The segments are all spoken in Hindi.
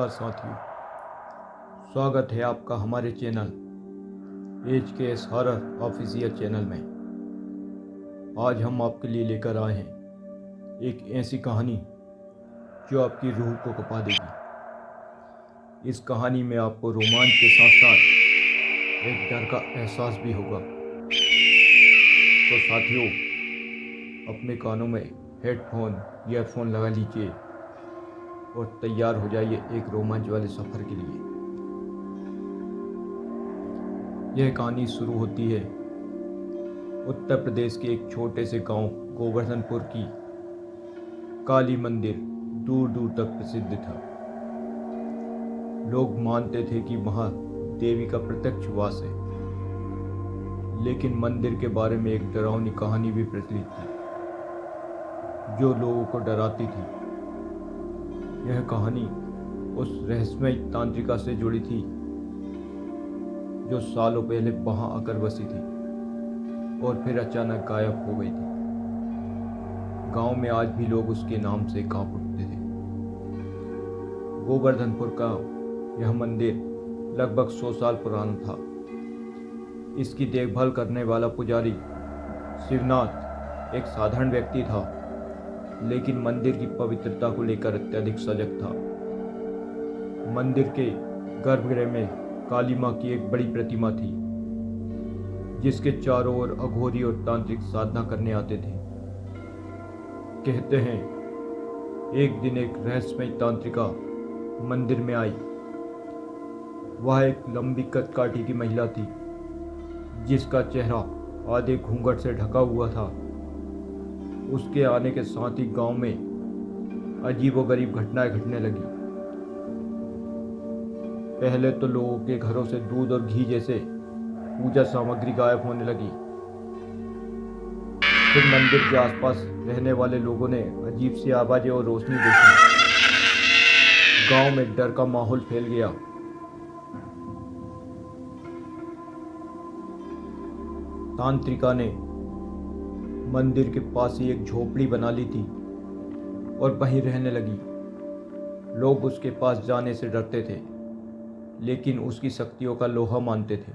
साथियों, स्वागत है आपका हमारे channel HKS horror official channel में। आज हम आपके लिए लेकर आए हैं एक ऐसी कहानी जो आपकी रूह को कँपा देगी। इस कहानी में आपको रोमांच के साथ साथ एक डर का एहसास भी होगा। तो साथियों, अपने कानों में हेडफोन ईयरफोन लगा लीजिए और तैयार हो जाइए एक रोमांच वाले सफ़र के लिए। यह कहानी शुरू होती है उत्तर प्रदेश के एक छोटे से गांव गोवर्धनपुर की। काली मंदिर दूर दूर तक प्रसिद्ध था। लोग मानते थे कि वहाँ देवी का प्रत्यक्ष वास है, लेकिन मंदिर के बारे में एक डरावनी कहानी भी प्रचलित थी जो लोगों को डराती थी। यह कहानी उस रहस्यमय तांत्रिका से जुड़ी थी जो सालों पहले वहां आकर बसी थी और फिर अचानक गायब हो गई थी। गांव में आज भी लोग उसके नाम से कांप उठते थे। गोवर्धनपुर का यह मंदिर लगभग 100 साल पुराना था। इसकी देखभाल करने वाला पुजारी शिवनाथ एक साधारण व्यक्ति था, लेकिन मंदिर की पवित्रता को लेकर अत्यधिक सजग था। मंदिर के गर्भगृह में काली मां की एक बड़ी प्रतिमा थी, जिसके चारों ओर अघोरी और तांत्रिक साधना करने आते थे। कहते हैं एक दिन एक रहस्यमय तांत्रिका मंदिर में आई। वह एक लंबी कदकाठी की महिला थी, जिसका चेहरा आधे घूंघट से ढका हुआ था। उसके आने के साथ ही गांव में अजीबोगरीब घटनाएं घटने लगी। पहले तो लोगों के घरों से दूध और घी जैसे पूजा सामग्री गायब होने लगी। फिर मंदिर के आसपास रहने वाले लोगों ने अजीब सी आवाजें और रोशनी देखी। गांव में डर का माहौल फैल गया। तांत्रिका ने मंदिर के पास ही एक झोपड़ी बना ली थी और वहीं रहने लगी। लोग उसके पास जाने से डरते थे, लेकिन उसकी शक्तियों का लोहा मानते थे।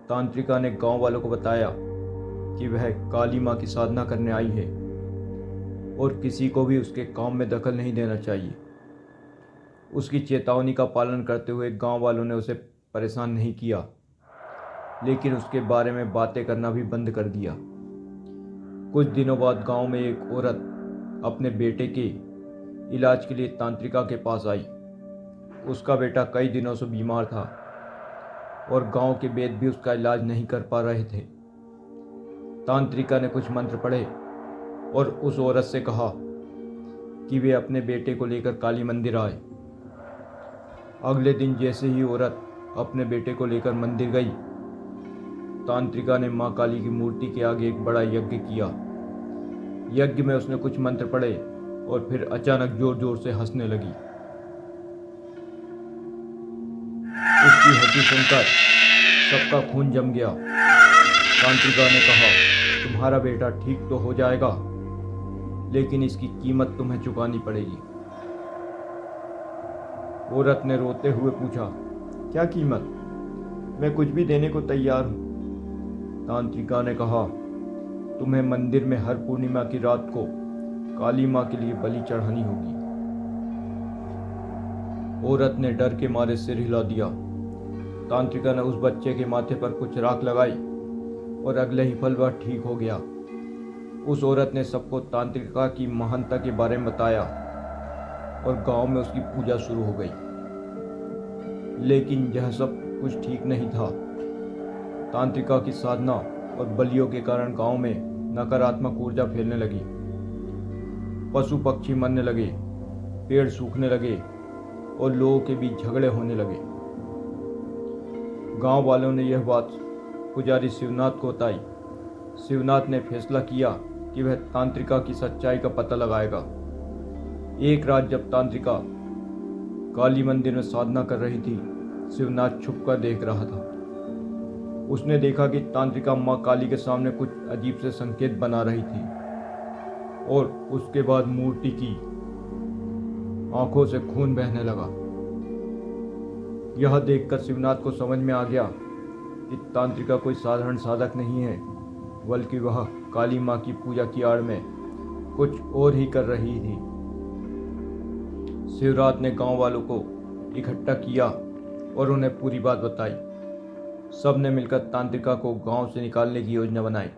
तांत्रिका ने गांव वालों को बताया कि वह काली मां की साधना करने आई है और किसी को भी उसके काम में दखल नहीं देना चाहिए। उसकी चेतावनी का पालन करते हुए गांव वालों ने उसे परेशान नहीं किया, लेकिन उसके बारे में बातें करना भी बंद कर दिया। कुछ दिनों बाद गांव में एक औरत अपने बेटे के इलाज के लिए तांत्रिका के पास आई। उसका बेटा कई दिनों से बीमार था और गांव के वैद्य भी उसका इलाज नहीं कर पा रहे थे। तांत्रिका ने कुछ मंत्र पढ़े और उस औरत से कहा कि वे अपने बेटे को लेकर काली मंदिर आए। अगले दिन जैसे ही औरत अपने बेटे को लेकर मंदिर गई, तांत्रिका ने मां काली की मूर्ति के आगे एक बड़ा यज्ञ किया। यज्ञ में उसने कुछ मंत्र पढ़े और फिर अचानक जोर जोर से हंसने लगी। उसकी हंसी सुनकर सबका खून जम गया। तांत्रिका ने कहा, तुम्हारा बेटा ठीक तो हो जाएगा, लेकिन इसकी कीमत तुम्हें चुकानी पड़ेगी। औरत ने रोते हुए पूछा, क्या कीमत? मैं कुछ भी देने को तैयार हूं। तांत्रिका ने कहा, तुम्हें मंदिर में हर पूर्णिमा की रात को काली मां के लिए बलि चढ़ानी होगी। औरत ने डर के मारे सिर हिला दिया। तांत्रिका ने उस बच्चे के माथे पर कुछ राख लगाई और अगले ही पल वह ठीक हो गया। उस औरत ने सबको तांत्रिका की महानता के बारे में बताया और गांव में उसकी पूजा शुरू हो गई। लेकिन यह सब कुछ ठीक नहीं था। तांत्रिका की साधना और बलियों के कारण गांव में नकारात्मक ऊर्जा फैलने लगी। पशु पक्षी मरने लगे, पेड़ सूखने लगे और लोगों के बीच झगड़े होने लगे। गांव वालों ने यह बात पुजारी शिवनाथ को बताई। शिवनाथ ने फैसला किया कि वह तांत्रिका की सच्चाई का पता लगाएगा। एक रात जब तांत्रिका काली मंदिर में साधना कर रही थी, शिवनाथ छुपकर देख रहा था। उसने देखा कि तांत्रिका मां काली के सामने कुछ अजीब से संकेत बना रही थी और उसके बाद मूर्ति की आंखों से खून बहने लगा। यह देखकर शिवनाथ को समझ में आ गया कि तांत्रिका कोई साधारण साधक नहीं है, बल्कि वह काली माँ की पूजा की आड़ में कुछ और ही कर रही थी। शिवरात ने गांव वालों को इकट्ठा किया और उन्हें पूरी बात बताई। सब ने मिलकर तांत्रिका को गांव से निकालने की योजना बनाई।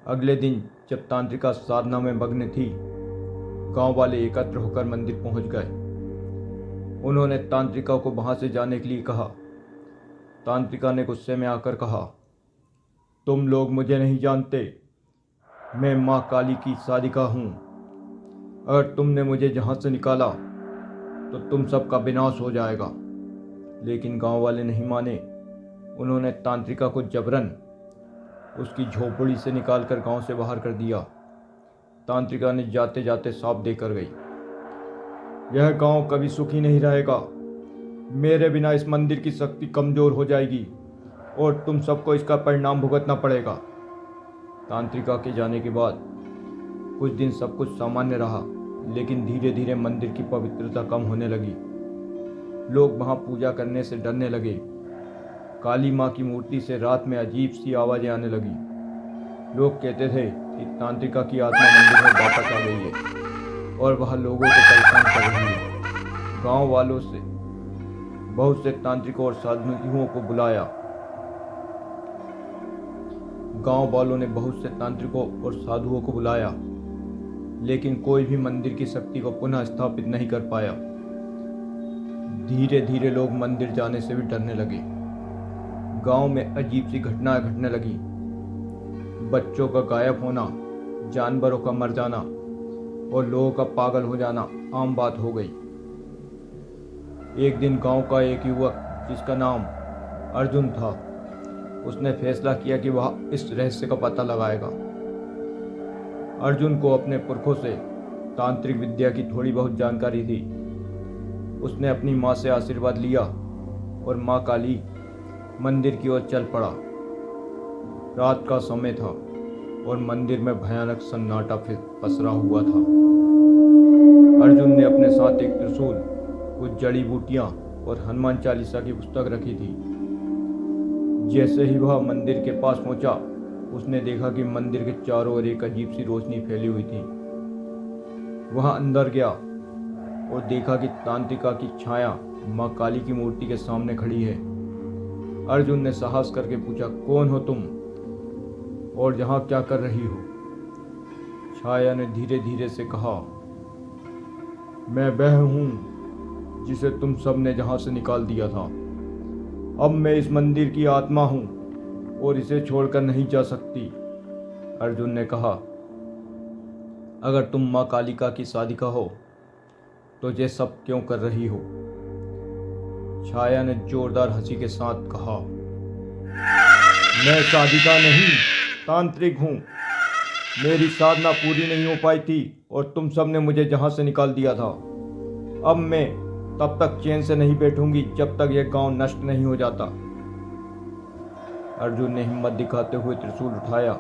अगले दिन जब तांत्रिका साधना में मग्न थी, गांव वाले एकत्र होकर मंदिर पहुंच गए। उन्होंने तांत्रिका को वहां से जाने के लिए कहा। तांत्रिका ने गुस्से में आकर कहा, तुम लोग मुझे नहीं जानते, मैं माँ काली की साधिका हूँ। अगर तुमने मुझे जहाँ से निकाला तो तुम सबका विनाश हो जाएगा। लेकिन गांव वाले नहीं माने। उन्होंने तांत्रिका को जबरन उसकी झोपड़ी से निकालकर गांव से बाहर कर दिया। तांत्रिका ने जाते जाते साफ देकर गई, यह गांव कभी सुखी नहीं रहेगा। मेरे बिना इस मंदिर की शक्ति कमजोर हो जाएगी और तुम सबको इसका परिणाम भुगतना पड़ेगा। तांत्रिका के जाने के बाद कुछ दिन सब कुछ सामान्य रहा, लेकिन धीरे धीरे मंदिर की पवित्रता कम होने लगी। लोग वहां पूजा करने से डरने लगे। काली माँ की मूर्ति से रात में अजीब सी आवाजें आने लगी। लोग कहते थे कि तांत्रिका की आत्मा मंदिर में वापस आ गई है और वह लोगों को परेशान कर रही है। गांव वालों से बहुत से तांत्रिकों और साधुओं को बुलाया। गांव वालों ने बहुत से तांत्रिकों और साधुओं को बुलाया, लेकिन कोई भी मंदिर की शक्ति को पुनः स्थापित नहीं कर पाया। धीरे धीरे लोग मंदिर जाने से भी डरने लगे। गांव में अजीब सी घटनाएं घटने लगी। बच्चों का गायब होना, जानवरों का मर जाना और लोगों का पागल हो जाना आम बात हो गई। एक दिन गांव का एक युवक जिसका नाम अर्जुन था, उसने फैसला किया कि वह इस रहस्य का पता लगाएगा। अर्जुन को अपने पुरखों से तांत्रिक विद्या की थोड़ी बहुत जानकारी थी। उसने अपनी माँ से आशीर्वाद लिया और माँ काली मंदिर की ओर चल पड़ा। रात का समय था और मंदिर में भयानक सन्नाटा पसरा हुआ था। अर्जुन ने अपने साथ एक त्रिशूल, कुछ जड़ी बूटियां और हनुमान चालीसा की पुस्तक रखी थी। जैसे ही वह मंदिर के पास पहुंचा, उसने देखा कि मंदिर के चारों ओर एक अजीब सी रोशनी फैली हुई थी। वह अंदर गया और देखा कि तांत्रिका की छाया माँ काली की मूर्ति के सामने खड़ी है। अर्जुन ने साहस करके पूछा, कौन हो तुम और यहाँ क्या कर रही हो? छाया ने धीरे धीरे से कहा, मैं वह हूँ जिसे तुम सब ने जहाँ से निकाल दिया था। अब मैं इस मंदिर की आत्मा हूँ और इसे छोड़कर नहीं जा सकती। अर्जुन ने कहा, अगर तुम माँ कालिका की साधिका हो तो ये सब क्यों कर रही हो? छाया ने जोरदार हंसी के साथ कहा, मैं साधिका नहीं, तांत्रिक हूँ। मेरी साधना पूरी नहीं हो पाई थी और तुम सब ने मुझे जहां से निकाल दिया था। अब मैं तब तक चैन से नहीं बैठूंगी जब तक यह गांव नष्ट नहीं हो जाता। अर्जुन ने हिम्मत दिखाते हुए त्रिशूल उठाया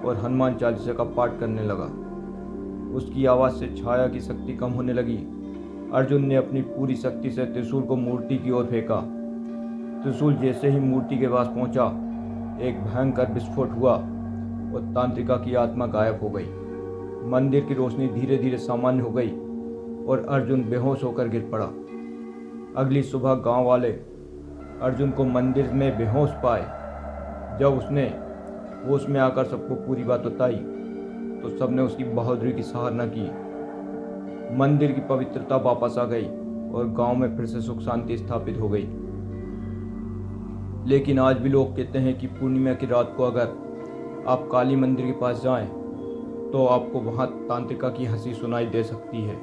और हनुमान चालीसा का पाठ करने लगा। उसकी आवाज से छाया की शक्ति कम होने लगी। अर्जुन ने अपनी पूरी शक्ति से त्रिशूल को मूर्ति की ओर फेंका। त्रिशूल जैसे ही मूर्ति के पास पहुंचा, एक भयंकर विस्फोट हुआ और तांत्रिका की आत्मा गायब हो गई। मंदिर की रोशनी धीरे धीरे सामान्य हो गई और अर्जुन बेहोश होकर गिर पड़ा। अगली सुबह गांव वाले अर्जुन को मंदिर में बेहोश पाए। जब उसने होश में आकर सबको पूरी बात बताई तो सबने उसकी बहादुरी की सराहना की। मंदिर की पवित्रता वापस आ गई और गांव में फिर से सुख शांति स्थापित हो गई। लेकिन आज भी लोग कहते हैं कि पूर्णिमा की रात को अगर आप काली मंदिर के पास जाएं तो आपको वहां तांत्रिका की हंसी सुनाई दे सकती है।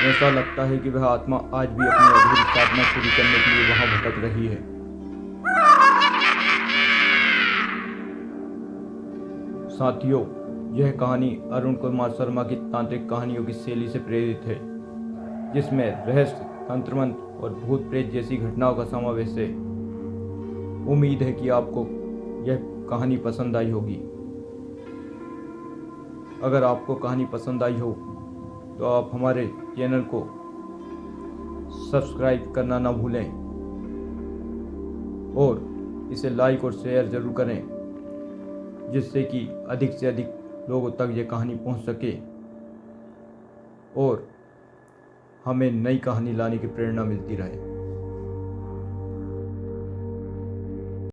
ऐसा लगता है कि वह आत्मा आज भी अपनी अधूरी साधना पूरी करने के लिए वहां भटक रही है। साथियों, यह कहानी अरुण कुमार शर्मा की तांत्रिक कहानियों की शैली से प्रेरित है, जिसमें रहस्य, तंत्र मंत्र और भूत प्रेत जैसी घटनाओं का समावेश है। उम्मीद है कि आपको यह कहानी पसंद आई होगी। अगर आपको कहानी पसंद आई हो तो आप हमारे चैनल को सब्सक्राइब करना ना भूलें और इसे लाइक और शेयर ज़रूर करें, जिससे कि अधिक से अधिक लोगों तक ये कहानी पहुंच सके और हमें नई कहानी लाने की प्रेरणा मिलती रहे।